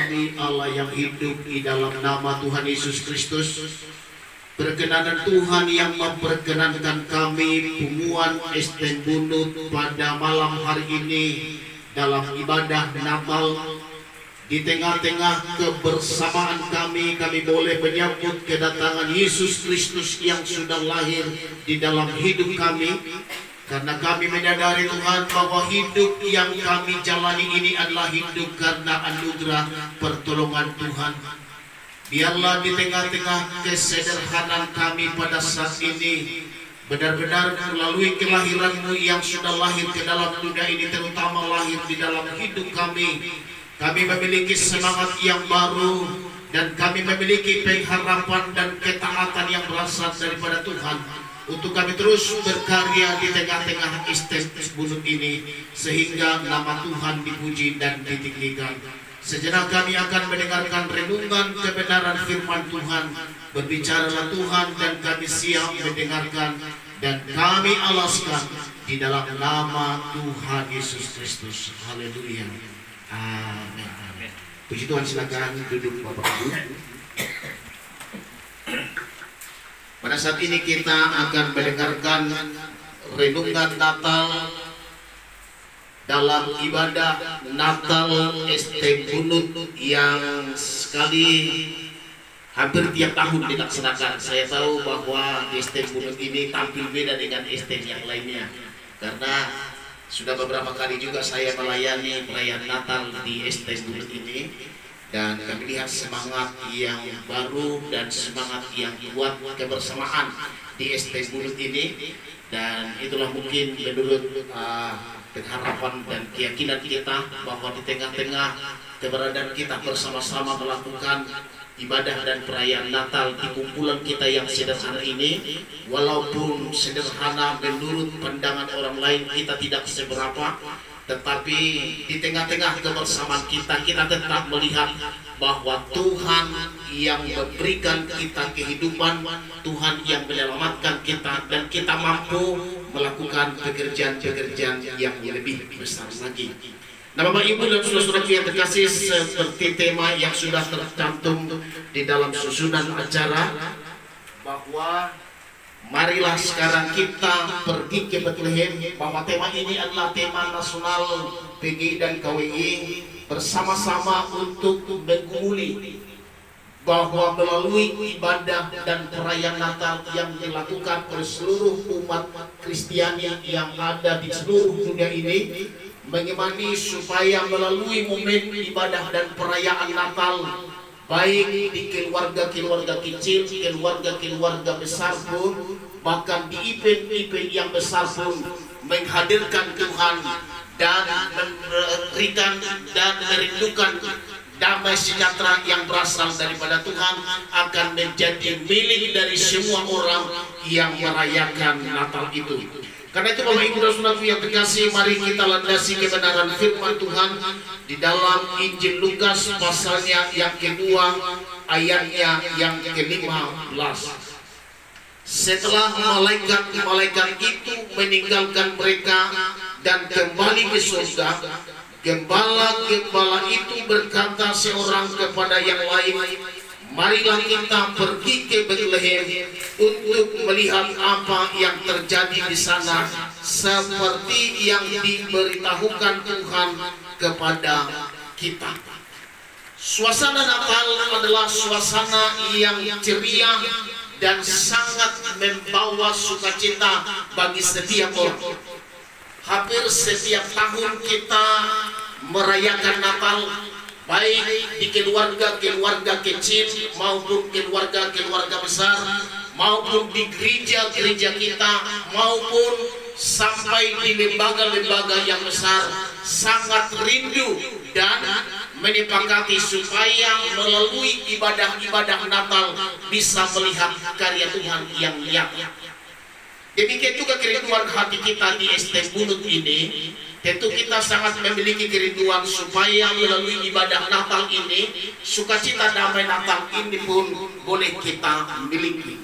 kami, Allah yang hidup, di dalam nama Tuhan Yesus Kristus, perkenanan Tuhan yang memperkenankan kami Punggungan Esten Bunut pada malam hari ini dalam ibadah Natal. Di tengah-tengah kebersamaan kami boleh menyambut kedatangan Yesus Kristus yang sudah lahir di dalam hidup kami. Karena kami menyadari Tuhan bahwa hidup yang kami jalani ini adalah hidup karena anugerah pertolongan Tuhan. Biarlah di tengah-tengah kesederhanaan kami pada saat ini, benar-benar melalui kelahiran-Mu yang sudah lahir ke dalam dunia ini, terutama lahir di dalam hidup kami memiliki semangat yang baru, dan kami memiliki pengharapan dan ketaatan yang berasal daripada Tuhan untuk kami terus berkarya di tengah-tengah Esten Bunut ini, sehingga nama Tuhan dipuji dan ditinggikan. Sejenak kami akan mendengarkan renungan kebenaran firman Tuhan. Berbicaralah Tuhan dan kami siap mendengarkan, dan kami alaskan di dalam nama Tuhan Yesus Kristus. Haleluya. Amin. Puji Tuhan, silakan duduk Bapak Ibu. Pada saat ini kita akan mendengarkan renungan Natal dalam ibadah Natal Esten Bunut yang sekali hampir tiap tahun dilaksanakan. Saya tahu bahwa Esten Bunut ini tampil beda dengan Esten yang lainnya, karena sudah beberapa kali juga saya melayani perayaan Natal di Esten Bunut ini, dan kami lihat semangat yang baru dan semangat yang kuat kebersamaan di Esten Bunut ini. Dan itulah mungkin menurut pengharapan dan keyakinan kita bahwa di tengah-tengah keberadaan kita bersama-sama melakukan ibadah dan perayaan Natal di kumpulan kita yang sederhana ini, walaupun sederhana menurut pandangan orang lain kita tidak seberapa, tetapi di tengah-tengah kebersamaan kita tetap melihat bahwa Tuhan yang memberikan kita kehidupan, Tuhan yang menyelamatkan kita, dan kita mampu melakukan pekerjaan-pekerjaan yang lebih besar lagi. Nah, Bapak Ibu dan saudara-saudara yang terkasih, seperti tema yang sudah tercantum di dalam susunan acara, bahwa marilah sekarang kita pergi ke Bethlehem, bahwa tema ini adalah tema nasional PGI dan KWI bersama-sama untuk menggumuli bahwa melalui ibadah dan perayaan Natal yang dilakukan oleh seluruh umat Kristiani yang ada di seluruh dunia ini, bagaimana supaya melalui momen ibadah dan perayaan Natal, baik di keluarga-keluarga kecil, keluarga-keluarga besar pun, bahkan di event-event yang besar pun, menghadirkan Tuhan dan memberikan dan merindukan damai sejahtera yang berasal daripada Tuhan akan menjadi milik dari semua orang yang merayakan Natal itu. Karena itu Bapak Ibu dan Saudara yang terkasih, mari kita landasi kebenaran firman Tuhan di dalam Injil Lukas pasalnya yang kedua, ayatnya yang ke-15. Setelah malaikat itu meninggalkan mereka dan kembali ke surga, gembala-gembala itu berkata seorang kepada yang lain, marilah kita pergi ke Bethlehem untuk melihat apa yang terjadi di sana, seperti yang diberitahukan Tuhan kepada kita. Suasana Natal adalah suasana yang ceria dan sangat membawa sukacita bagi setiap orang. Hampir setiap tahun kita merayakan Natal, baik di keluarga-keluarga kecil maupun keluarga-keluarga besar, maupun di gereja-gereja kita, maupun sampai di lembaga-lembaga yang besar, sangat rindu dan menyepakati supaya melalui ibadah-ibadah Natal bisa melihat karya Tuhan yang nyata. Demikian juga kerinduan hati kita di Esten Bunut ini. Tentu kita sangat memiliki kerinduan supaya melalui ibadah Natal ini, sukacita damai Natal ini pun boleh kita miliki.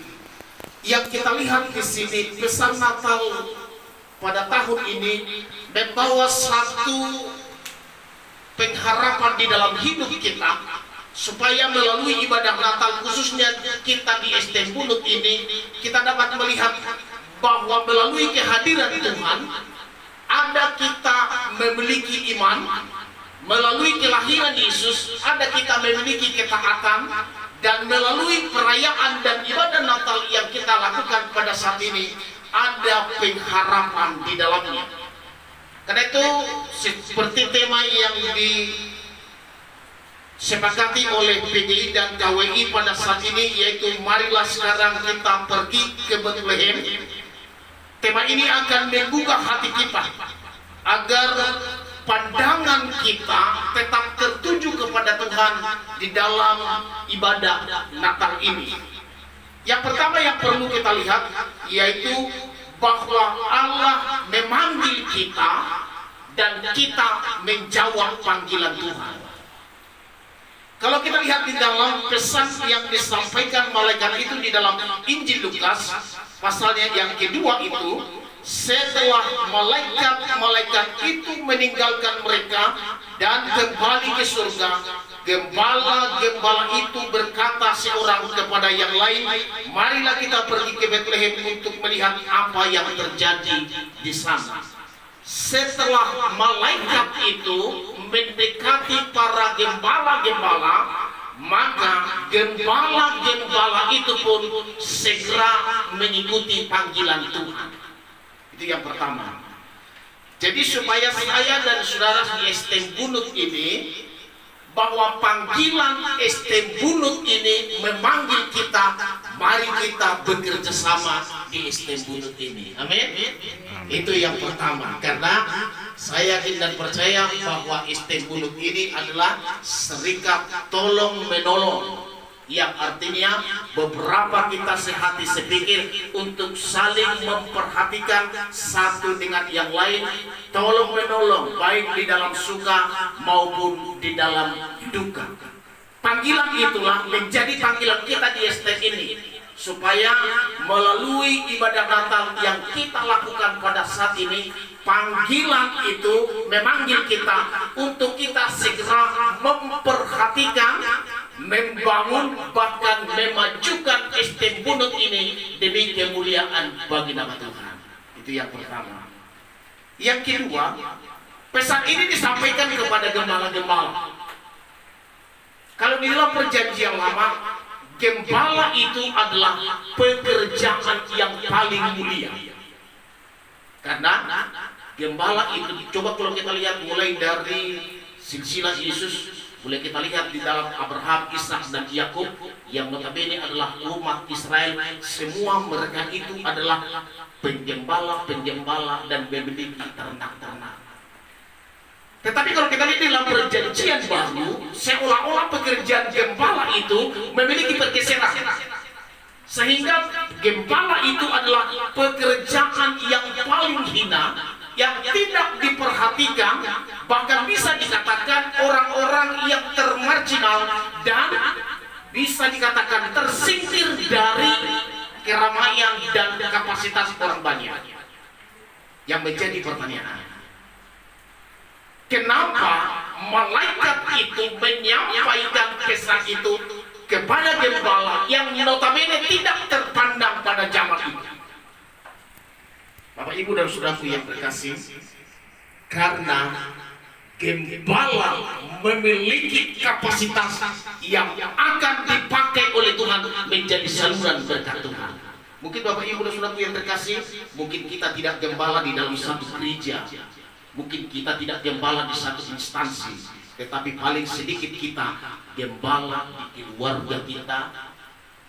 Yang kita lihat di sini, pesan Natal pada tahun ini membawa satu pengharapan di dalam hidup kita, supaya melalui ibadah Natal khususnya kita di STM Bunut ini, kita dapat melihat bahwa melalui kehadiran Tuhan ada kita memiliki iman, melalui kelahiran Yesus ada kita memiliki ketaatan, dan melalui perayaan dan ibadah Natal yang kita lakukan pada saat ini ada pengharapan di dalamnya. Karena itu seperti tema yang disepakati oleh PGI dan KWI pada saat ini, yaitu marilah sekarang kita pergi ke Bethlehem. Tema ini akan menggugah hati kita agar pandangan kita tetap tertuju kepada Tuhan di dalam ibadah Natal ini. Yang pertama yang perlu kita lihat yaitu bahwa Allah memanggil kita dan kita menjawab panggilan Tuhan. Kalau kita lihat di dalam pesan yang disampaikan malaikat itu di dalam Injil Lukas pasalnya yang kedua itu, setelah malaikat itu meninggalkan mereka dan kembali ke surga, gembala itu berkata seorang kepada yang lain, marilah kita pergi ke Bethlehem untuk melihat apa yang terjadi di sana. Setelah malaikat itu mendekati para gembala-gembala, maka gembala-gembala itu pun segera mengikuti panggilan Tuhan. Itu yang pertama. Jadi supaya saya dan saudara di STM Bunut ini, bahwa panggilan STM Bunut ini memanggil kita, mari kita bekerja sama di STM Bunut ini. Amin. Itu yang pertama. Karena saya yakin dan percaya bahwa STM Bunut ini adalah serikat tolong menolong, yang artinya beberapa kita sehati sepikir untuk saling memperhatikan satu dengan yang lain, tolong menolong baik di dalam suka maupun di dalam duka. Panggilan itulah menjadi panggilan kita di STM ini, supaya melalui ibadah Natal yang kita lakukan pada saat ini, panggilan itu memanggil kita untuk kita segera memperhatikan, membangun, bahkan memajukan STM Bunut ini demi kemuliaan bagi nama Tuhan. Itu yang pertama. Yang kedua, pesan ini disampaikan kepada gembala-gembala. Kalau di dalam perjanjian lama, gembala itu adalah pekerjaan yang paling mulia. Karena gembala itu, coba kalau kita lihat mulai dari silsilah Yesus, boleh kita lihat di dalam Abraham, Ishak dan Yakub yang notabene adalah umat Israel, semua mereka itu adalah penggembala dan memiliki ternak-ternak. Tetapi kalau kita lihat di dalam perjanjian baru, seolah-olah pekerjaan gembala itu memiliki pergeseran, sehingga gembala itu adalah pekerjaan yang paling hina, yang tidak diperhatikan, bahkan bisa dikatakan orang-orang yang termarginal dan bisa dikatakan tersingkir dari keramaian dan kapasitas orang banyak. Yang menjadi pertanyaan, kenapa malaikat itu menyampaikan pesan itu kepada gembala yang notabene tidak terpandang pada zaman itu? Bapak, Ibu, dan saudaraku yang terkasih, karena gembala memiliki kapasitas yang akan dipakai oleh Tuhan menjadi saluran berkat Tuhan. Mungkin Bapak, Ibu, dan saudaraku yang terkasih, mungkin kita tidak gembala di dalam satu gereja, mungkin kita tidak gembala di satu instansi, tetapi paling sedikit kita gembala di keluarga kita,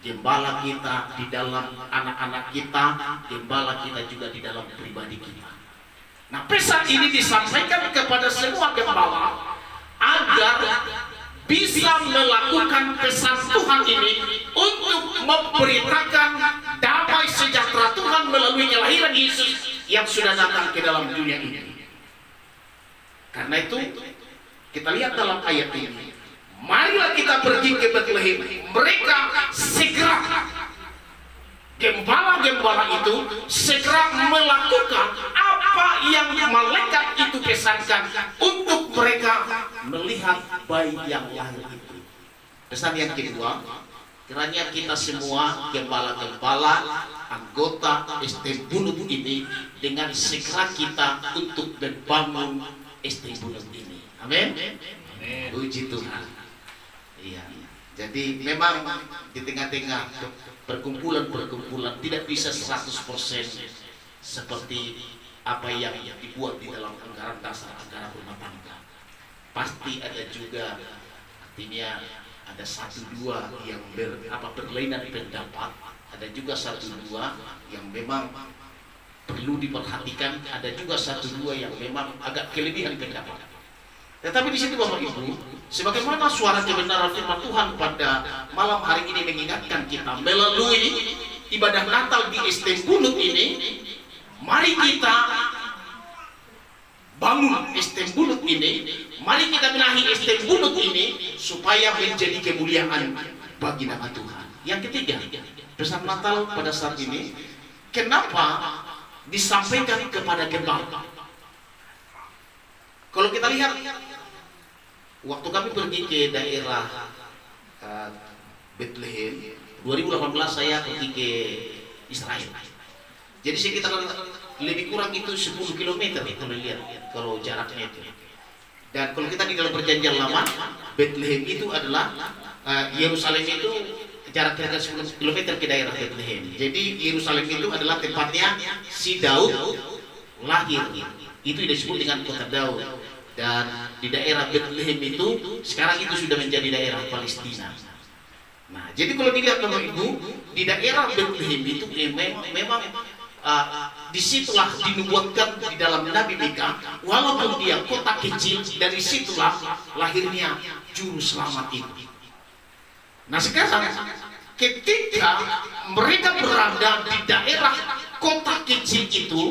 gembala kita di dalam anak-anak kita, gembala kita juga di dalam pribadi kita. Nah, pesan ini disampaikan kepada semua gembala agar bisa melakukan pesan Tuhan ini untuk memberitakan damai sejahtera Tuhan melalui kelahiran Yesus yang sudah datang ke dalam dunia ini. Karena itu kita lihat dalam ayat ini, marilah kita pergi ke Bethlehem. Mereka segera, gembala-gembala itu segera melakukan apa apa yang malaikat itu pesankan untuk mereka melihat bayi yang lahir itu. Pesan yang kedua, kiranya kita semua gembala-gembala anggota ST Bunut ini dengan segera kita untuk membangun ST Bunut ini. Amin. Puji Tuhan. Iya. Jadi memang di tengah-tengah perkumpulan-perkumpulan tidak bisa 100% seperti apa yang dibuat di dalam anggaran dasar anggaran rumah tangga. Pasti ada juga, artinya ada satu dua yang berlainan pendapat, ada juga satu dua yang memang perlu diperhatikan, ada juga satu dua yang memang agak kelebihan pendapat. Tetapi di situ Bapak Ibu, sebagaimana suara kebenaran firman Tuhan pada malam hari ini mengingatkan kita melalui ibadah Natal di ST Bunut ini, mari kita bangun ST Bunut ini, mari kita benahi ST Bunut ini supaya menjadi kemuliaan bagi nama Tuhan. Yang ketiga, pesan Natal pada saat ini, kenapa disampaikan kepada gembala? Kalau kita lihat, waktu kami pergi ke daerah Bethlehem 2018, saya pergi ke Israel. Jadi sekitar lebih kurang itu 10 km kalau lihat, kalau jaraknya itu. Dan kalau kita di dalam perjanjian lama, Bethlehem itu adalah Yerusalem itu jaraknya 10 km ke daerah Bethlehem. Jadi Yerusalem itu adalah tempatnya si Daud lahir. Itu disebut dengan kota Daud. Dan di daerah Bethlehem itu sekarang itu sudah menjadi daerah Palestina. Nah, jadi kalau dilihat Bapak Ibu, di daerah Bethlehem itu memang disitulah dinubuatkan di dalam Nabi Mika, walaupun dia kota kecil, dari situlah lahirnya juru selamat itu. Nah sekarang ketika mereka berada di daerah kota kecil itu,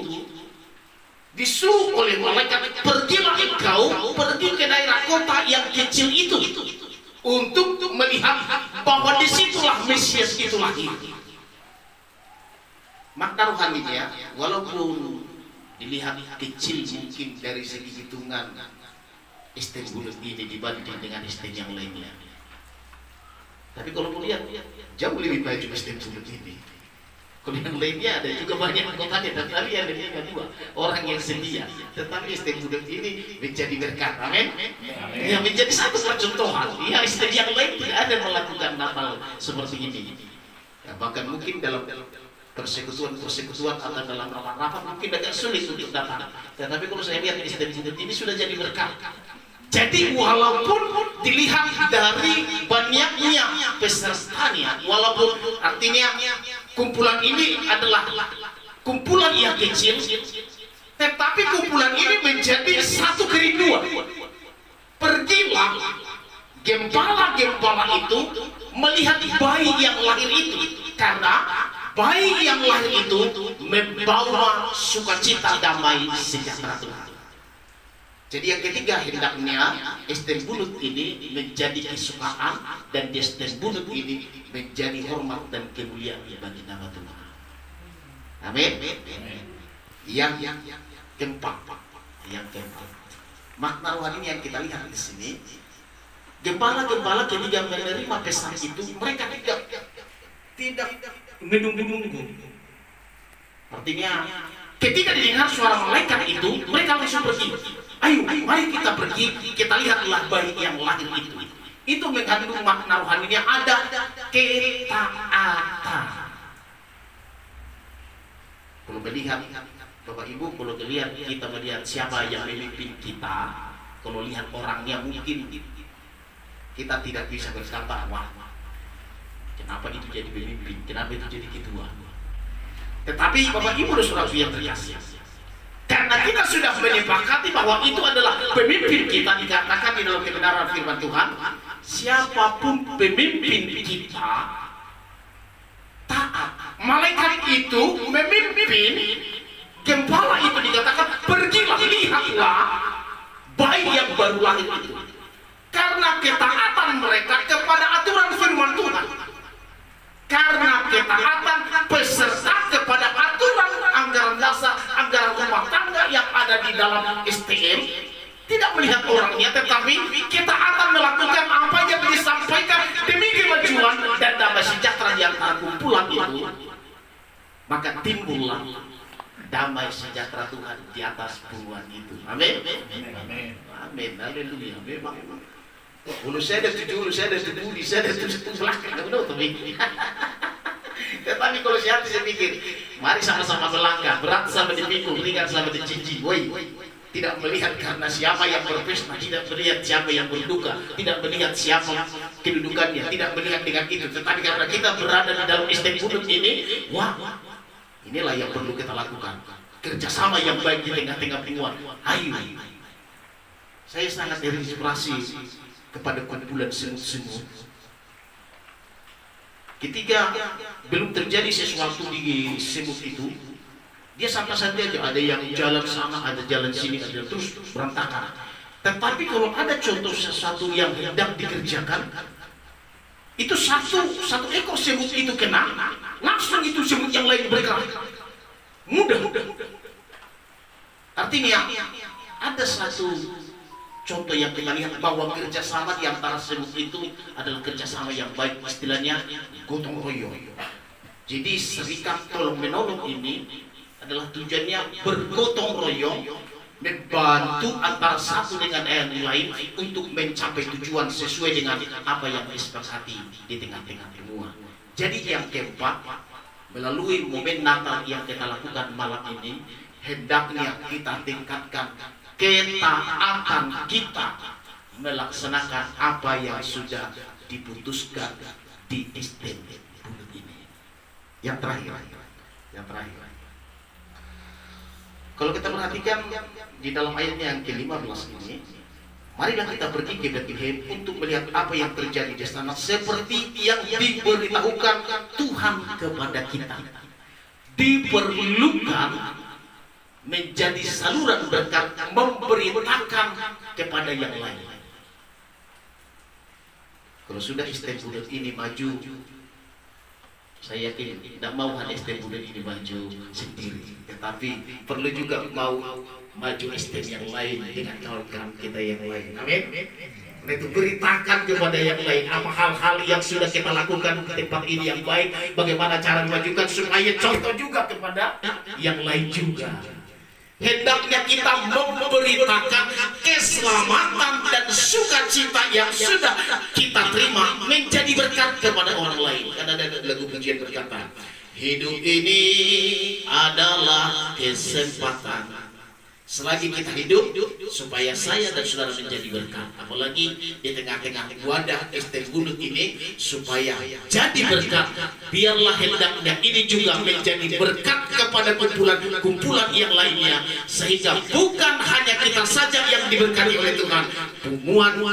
disuruh oleh malaikat, pergilah engkau pergi ke daerah kota yang kecil itu untuk melihat bahwa disitulah Mesias itu lahir. Makna rohaninya, walaupun dilihat kecil mungkin dari segi hitungan ST Bunut ini dibanding dengan ST yang lainnya, tapi kalau melihat jauh lebih baik ST Bunut ini. Kalau yang lainnya ada juga banyak anggotanya, tetapi ada yang kedua orang yang setia. Tetapi ST Bunut ini menjadi berkat, amin. Ya, menjadi satu percontohan. Ya, ST yang lain tidak ada melakukan Natal seperti ini. Ya, bahkan mungkin dalam persekutuan atau dalam rapat-rapat mungkin agak sulit untuk datang. Tetapi kalau saya lihat ST Bunut ini sudah jadi berkat. Jadi walaupun dilihat dari banyaknya pesertanya, walaupun artinya kumpulan ini adalah kumpulan yang kecil, tetapi kumpulan ini menjadi satu kerinduan. Pergilah gembala-gembala itu melihat bayi yang lahir itu, karena bayi yang lahir itu membawa sukacita, damai, sejahtera Tuhan. Jadi yang ketiga, hendaknya ST Bunut ini menjadi kesukaan, dan ST Bunut ini menjadi hormat dan kemuliaan bagi nama Tuhan. Amin. Yang keempat, makna rohani yang kita lihat di sini, gembala-gembala ketika menerima pesan itu, mereka tidak menunggu-nunggu. Artinya, ketika didengar suara malaikat itu, mereka langsung pergi. Ayo, mari kita pergi, kita lihatlah bayi yang lahir itu. Itu mengandung makna rohaninya, ada ketaatan. Kalau melihat Bapak Ibu, kalau kita melihat siapa yang memimpin kita, kalau lihat orangnya mungkin kita tidak bisa berkata, wah, kenapa itu jadi pemimpin, kenapa itu jadi ketua. Tetapi Bapak Ibu dan Saudara yang terkasih, karena kita sudah menyepakati bahwa itu adalah pemimpin kita, dikatakan di dalam kebenaran firman Tuhan, siapapun pemimpin kita taat. Malaikat itu memimpin gembala itu, dikatakan pergilah, lihatlah bayi yang baru lahir itu, karena ketaatan mereka kepada aturan firman Tuhan, karena ketaatan peserta kepada aturan anggaran dasar, anggaran rumah tangga yang melihat orangnya, tetapi kita akan melakukan apa yang disampaikan demi kemajuan dan damai sejahtera di antara kumpulan itu. Maka timbullah damai sejahtera Tuhan di atas puluhan itu. Amin. Amin. Haleluya. Memang. Hulu saya ada 7, hulu saya ada 10, di saya ada 7 belakang. Tetapi kalau saya pikir, mari sama-sama melangkah, berat sama dipikul, ringan sama dicinci. Woi, tidak melihat karena siapa yang berpesta, tidak melihat siapa yang berduka, tidak melihat siapa kedudukannya, tidak melihat dengan itu. Tetapi karena kita berada di dalam istimewa ini, wah, inilah yang perlu kita lakukan. Kerjasama yang baik di tengah-tengah penguat. Ayo. Saya sangat terinspirasi kepada kumpulan semut-semut. Ketika belum terjadi sesuatu di semut itu, dia santai-santai aja. Ada yang jalan sana, ada jalan sini, ada terus berantakan. Tetapi kalau ada contoh sesuatu yang hendak dikerjakan, itu satu ekor semut itu kena, langsung itu semut yang lain bergerak. Mudah. Artinya ada satu contoh yang kita lihat bahwa kerjasama di antara semut itu adalah kerjasama yang baik, istilahnya gotong royong. Jadi serikat tolong menolong ini adalah tujuannya bergotong royong, membantu antara satu dengan yang lain untuk mencapai tujuan sesuai dengan apa yang disepakati di tengah-tengah semua. Jadi yang keempat, melalui momen Natal yang kita lakukan malam ini, hendaknya kita tingkatkan ketaatan kita melaksanakan apa yang sudah diputuskan di istimewa ini. Yang terakhir, kalau kita perhatikan di dalam ayatnya yang ke-15 ini, marilah kita pergi ke Bethlehem untuk melihat apa yang terjadi di sana, seperti yang diberitahukan Tuhan kepada kita. Diperlukan menjadi saluran berkat, memberitakan kepada yang lain. Kalau sudah istimewa ini maju, saya yakin tidak mau hanya istimewa ini maju sendiri, tetapi perlu juga mau maju istimewa yang lain dengan kawan-kawan kita yang lain. Amin. Itu beritakan kepada yang lain apa hal-hal yang sudah kita lakukan ke tempat ini yang baik, bagaimana cara memajukan supaya contoh juga kepada yang lain juga. Hendaknya kita memberitakan keselamatan dan sukacita yang sudah kita terima menjadi berkat kepada orang lain. Karena ada lagu pujian berkata, hidup ini adalah kesempatan. Selagi kita hidup, supaya saya dan saudara menjadi berkat. Apalagi di tengah-tengah wadah istimewa ini, supaya jadi berkat. Biarlah hendaknya ini juga menjadi berkat kepada kumpulan yang lainnya, sehingga bukan hanya kita saja yang diberkati oleh Tuhan,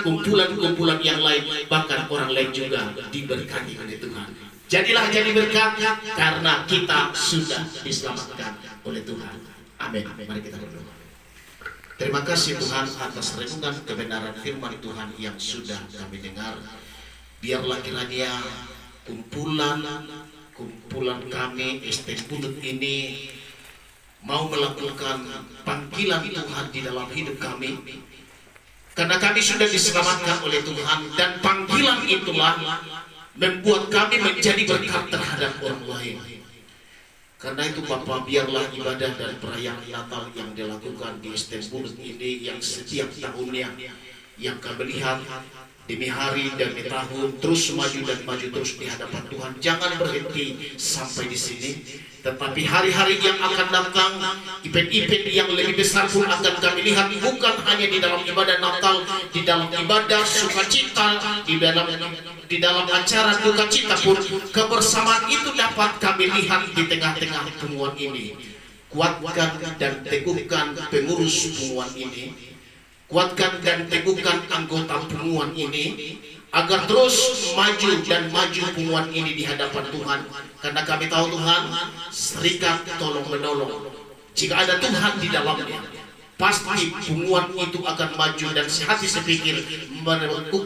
kumpulan yang lain, bahkan orang lain juga diberkati oleh Tuhan. Jadilah jadi berkat karena kita sudah diselamatkan oleh Tuhan. Amin. Mari kita berdoa. Terima kasih Tuhan atas renungan kebenaran firman Tuhan yang sudah kami dengar. Biarlah kiranya kumpulan kami istimewa ini mau melakukan panggilan Tuhan di dalam hidup kami, karena kami sudah diselamatkan oleh Tuhan, dan panggilan itulah membuat kami menjadi berkat terhadap orang lain. Karena itu Bapak, biarlah ibadah dan perayaan Natal yang dilakukan di istimewa ini yang setiap tahunnya yang kami lihat demi hari demi tahun terus maju dan maju terus di hadapan Tuhan, jangan berhenti sampai di sini, tetapi hari-hari yang akan datang, event-event yang lebih besar pun akan kami lihat, bukan hanya di dalam ibadah Natal, di dalam ibadah sukacita, di dalam acara duka cita pun kebersamaan itu dapat kami lihat di tengah-tengah penguat ini. Kuatkan dan teguhkan pengurus penguat ini, kuatkan dan teguhkan anggota penguat ini, agar terus maju dan maju penguat ini di hadapan Tuhan. Karena kami tahu Tuhan, serikat tolong menolong. Jika ada Tuhan di dalamnya, pasti penguat itu akan maju dan sehati sepikir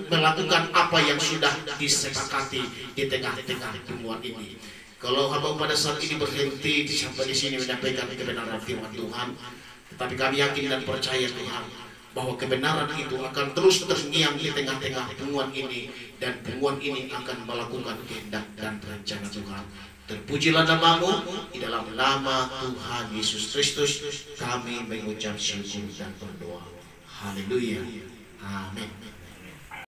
melakukan apa yang sudah disepakati di tengah-tengah penguat ini. Kalau hamba pada saat ini berhenti sampai di sini menyampaikan kebenaran firman Tuhan, tetapi kami yakin dan percaya Tuhan, bahwa kebenaran itu akan terus terngiang di tengah-tengah bengkuan ini, dan bengkuan ini akan melakukan kehendak dan rencana Tuhan. Terpujilah namamu, di dalam nama Tuhan Yesus Kristus kami mengucap syukur dan berdoa. Haleluya. Amin.